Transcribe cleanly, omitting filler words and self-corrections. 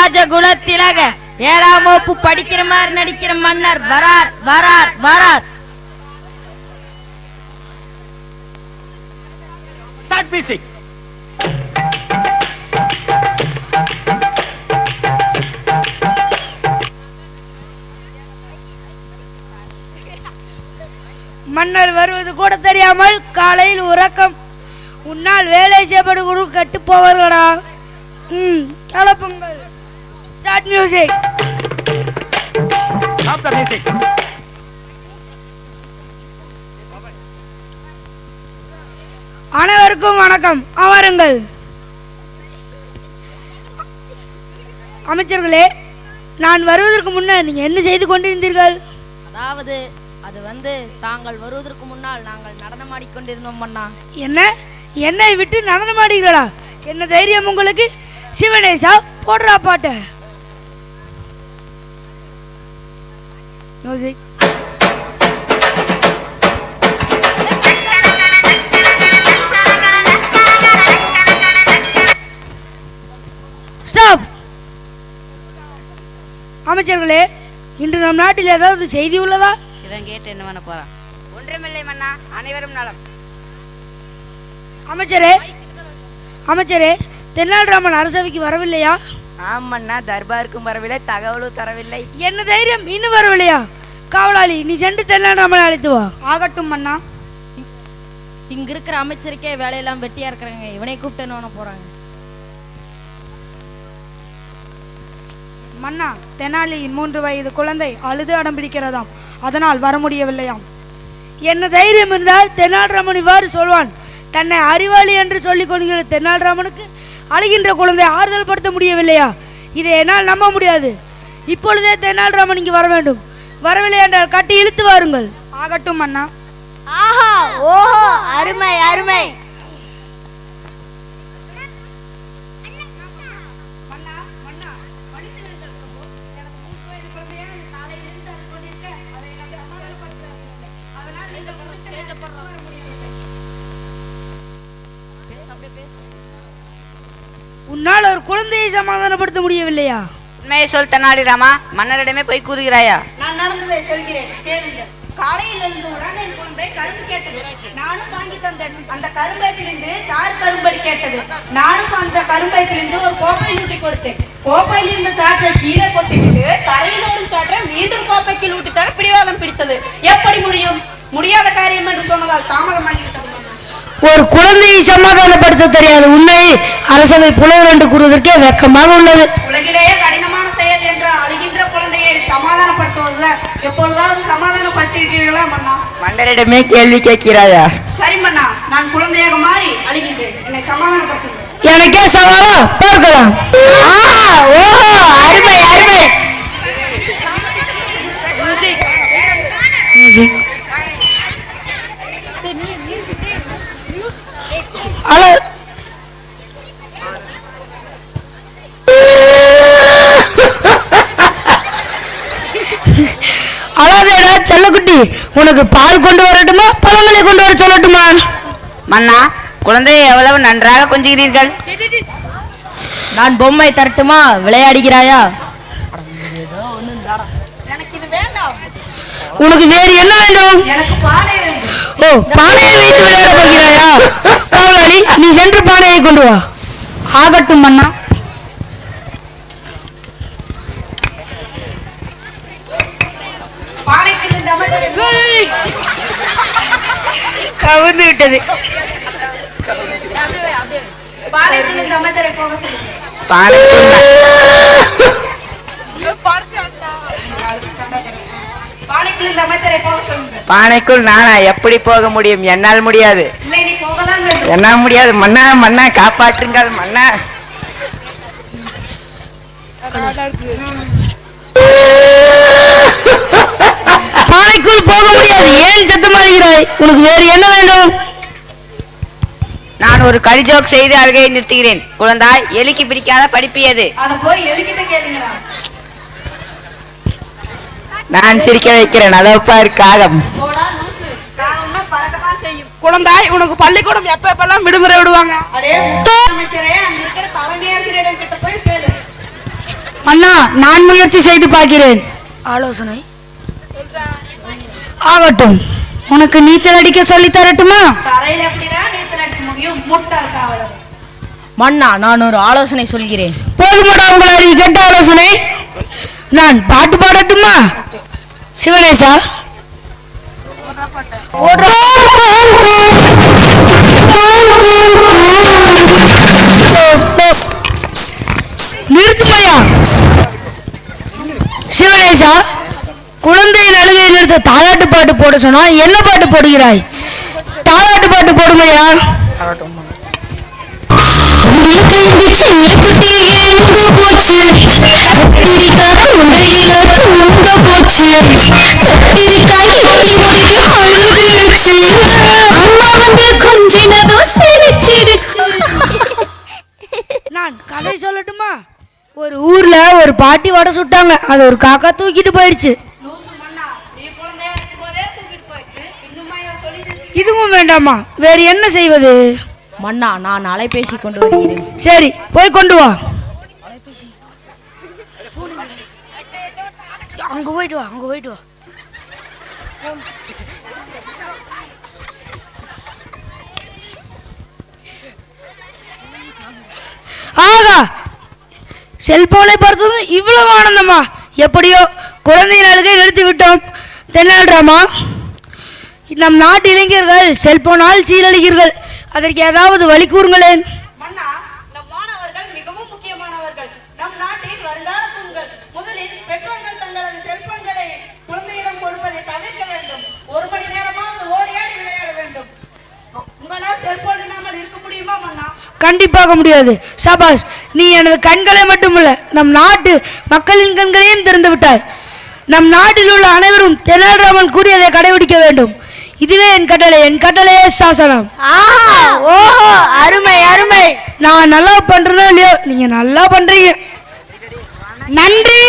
ராஜகுல திலக 7ஆம் வகுப்பு படிக்கிற மாதிரி நடிக்கிற மன்னர் வரார் வரார் வரார். Start music. மன்னர் வருவது கூட தெரியாமல் காலையில் உறக்கம். உன்னால் வேலை செய்யப்படு கட்டு போவார்களா? கிளப்புங்கள். Start music. Stop the music. அனைவருக்கும் வணக்கம். அமருங்கள். அமைச்சர்களே, நான் வருவதற்கு முன்னர் நீங்க என்ன செய்து கொண்டிருந்தீர்கள்? அதாவது அது தாங்கள் வருவதற்கு முன்னால் நாங்கள் நடனமாடிக்கொண்டிருந்தோம் மன்னா. என்ன, என்னை விட்டு நடனமாடுகிறீர்களா? என்ன தைரியம் உங்களுக்கு? சிவனேசா, போடுறா பாட்ட. மியூசிக். ஸ்டாப். அமைச்சர்களே, இன்று நம் நாட்டில் ஏதாவது செய்தி உள்ளதா? இவன் கேட்டு என்ன பண்ண போறான்? ஒன்றுமில்லை மன்னா, அனைவரும் நலம். அமைச்சரே, தென்னாலிராமன் அரசவைக்கு வரவில்லையா? ஆமண்ணா, தர்பாருக்கும் வரவில்லை, தகவலும் தரவில்லை. என்ன தைரியம், இன்னும் வரவில்லையா? காவலாளி, நீ சென்று தென்னாலிராமனை அழைத்து வா. ஆகட்டும் மன்னா. இங்க இருக்கிற அமைச்சருக்கே வேலையெல்லாம் வெட்டியா இருக்கிறாங்க, இவனை கூப்பிட்டு என்ன போறாங்க? மன்னா, தெனாலியின் 3 வயது குழந்தை அழுது அடம்பிடிக்கிறதாம், அதனால் வர முடியவில்லையாம். என்ன தைரியம் இருந்தால் தென்னாலிராமன் இவ்வாறு சொல்வான்? தன்னை அறிவாளி என்று சொல்லிக் கொள்கிற தென்னாலிராமனுக்கு அழுகின்ற குழந்தை ஆறுதல் படுத்த முடியவில்லையா? இதை என்னால் நம்ப முடியாது. இப்பொழுதே தென்னாலிராமன் இங்கு வர வேண்டும். வரவில்லை என்றால் கட்டி இழுத்து வாருங்கள். ஆகட்டும் மன்னா. ஆஹா, ஓஹோ, அருமை அருமை. உன்னால் ஒரு குழந்தையை சமாதானப்படுத்த முடியவில்லையா? உண்மையை சொல் தெனாலிராமா, மன்னரிடமே போய் கூறுகிறாயா? நான் நடந்ததை சொல்கிறேன், கேளுங்கள். காலையில் எழுந்தவுடன் என் குழந்தை கரும்பு கேட்டது. நானும் வாங்கி தந்தேன். அந்த கரும்பை பிழிந்து சாறு கரும்படி கேட்டது. நானும் அந்த கரும்பை பிழிந்து ஒரு கோப்பையில் ஊட்டி கொடுத்தேன். கோப்பையில் இருந்த சாற்றை கீழே கொட்டிவிட்டு தரையில் ஓடும் சாற்றை மீண்டும் கோப்பைக்கு ஊட்டித்தர பிடிவாதம் பிடித்தது. எப்படி முடியும்? முடியாத காரியம் என்று சொன்னதால் தாமதமாகிவிட்டது. ஒரு குழந்தையை சமாதானப்படுத்த தெரியாது உன்னை அரசவை புலவர் என்று கூறுவதற்கே வெக்கமாக உள்ளது. உலகிலேயே கடினமான செயல் என்ற அழுகின்ற குழந்தையை சமாதானப்படுத்துவதுதான். எப்பொழுதாவது சமாதானப்படுத்திருக்கிறீர்களா மன்னா? மன்னரிடமே கேள்வி கேட்கிறாயா? சரி மன்னா, நான் குழந்தையாக மாறி அழுகின்றேன், என்னை சமாதானப்படுத்துங்கள். எனக்கே சவாலா? பார்க்கலாம். ஓஹோ, அருமை அருமை. அழாதேடா செல்லக்குட்டி, உனக்கு பால் கொண்டு வரட்டுமா, பழங்களை கொண்டு வர சொல்லட்டுமா? மன்னா, குழந்தையை எவ்வளவு நன்றாக கொஞ்சுகிறீர்கள். நான் பொம்மை தரட்டுமா, விளையாடுகிறாயா? எனக்கு இது வேண்டாம். உனக்கு வேறு என்ன வேண்டும்? எனக்கு பானை வேண்டும். ஓ, பானையை வைத்து விளையாட போகிறாயா? காவலாளி, நீ சென்று பானையை கொண்டு வா. ஆகட்டும் மன்னா. கவர்ந்து விட்டது. பானைக்குள் நானா எப்படி போக முடியும்? என்னால் முடியாது. என்னால் முடியாது. மன்னா, மன்னா காப்பாற்றுங்கள் மன்னா. பானைக்குள் போக முடியாது. ஏன் சத்தமாடுகிறாய்? உனக்கு வேறு என்ன வேண்டும்? நான் ஒரு கடிஜோக் செய்து அழுகையை நிறுத்துகிறேன். குழந்தாய், எலிக்கு பிடிக்காத படிப்பியது. நான் சிரிக்க வைக்கிறேன். அதப்பார் காகம். குழந்தாய், உனக்கு பள்ளிக்கூடம் எப்பெல்லாம் விடுமுறை விடுவாங்க? அண்ணா நான் முயற்சி செய்து பார்க்கிறேன். ஆலோசனை ஆகட்டும். உனக்கு நீச்சல் அடிக்க சொல்லி தரட்டுமா? தரையில எப்படிடா நீச்சல் அடிக்க முடியும்? முட்டாள் காவலர். மன்னா நான் ஒரு ஆலோசனை சொல்கிறேன். போதுமாடா உங்களை அறிவு கேட்ட ஆலோசனை. நான் பாட்டு பாடட்டுமா? சிவனேசா நிறுத்தியா? சிவனேசா குழந்தையின் அழுகை நிறுத்த தாலாட்டு பாட்டு போட சொன்னா என்ன பாட்டு போடுகிறாய்? தாலாட்டு பாட்டு போடுமையா? நான் கதை சொல்லட்டுமா? ஒரு ஊர்ல ஒரு பாட்டி வடை சுட்டாங்க. அது ஒரு காக்கா தூக்கிட்டு போயிடுச்சு. லூசு மண்ணா, நீ குழந்தையா இருக்கும்போதே தூக்கிட்டு போயிடுச்சு. இன்னுமா இதை சொல்லிட்டு இருக்கீங்க? இதுவும் வேண்டாமா? வேறு என்ன செய்வது? மன்னா நான் அலைபேசி கொண்டு வருகிறேன். சரி போய் கொண்டு வா. அங்க போயிட்டு வா, அங்க போயிட்டு வா. ஆகா, செல்போனை பார்த்ததும் இவ்வளவு ஆனந்தமா? எப்படியோ குழந்தையின் அழுகை நிறுத்தி விட்டோம். தென்னாலிராமா, நம் நாட்டு இளைஞர்கள் செல்போனால் சீரழிகிறீர்கள். அதற்கு ஏதாவது வழி கூறுங்களேன். மன்னா, நம் மாணவர்கள் மிகவும் முக்கியமானவர்கள். நம் நாட்டின் வருங்கால தூண்கள். முதலில் பெற்றோர்கள் தங்களது செல்போன்களை குழந்தையிடம் கொடுப்பதை தவிர்க்க வேண்டும். 1 மணி நேரமாவது ஓடியாடி விளையாட வேண்டும். உங்களால் செல்போன் இல்லாமல் இருக்க முடியுமா மன்னா? கண்டிப்பாக முடியாது. சபாஷ், நீ எனது கண்களை மட்டுமல்ல நம் நாட்டு மக்களின் கண்களையும் திறந்து விட்டாய். நம் நாட்டில் உள்ள அனைவரும் தெனாலிராமன் கூறியதை கடைபிடிக்க வேண்டும். இதுவே என் கட்டளை. என் கட்டளையே சாசனம். ஓஹோ, அருமை அருமை. நான் நல்லா பண்றேனோ இல்லையோ, நீங்க நல்லா பண்றீங்க. நன்றி.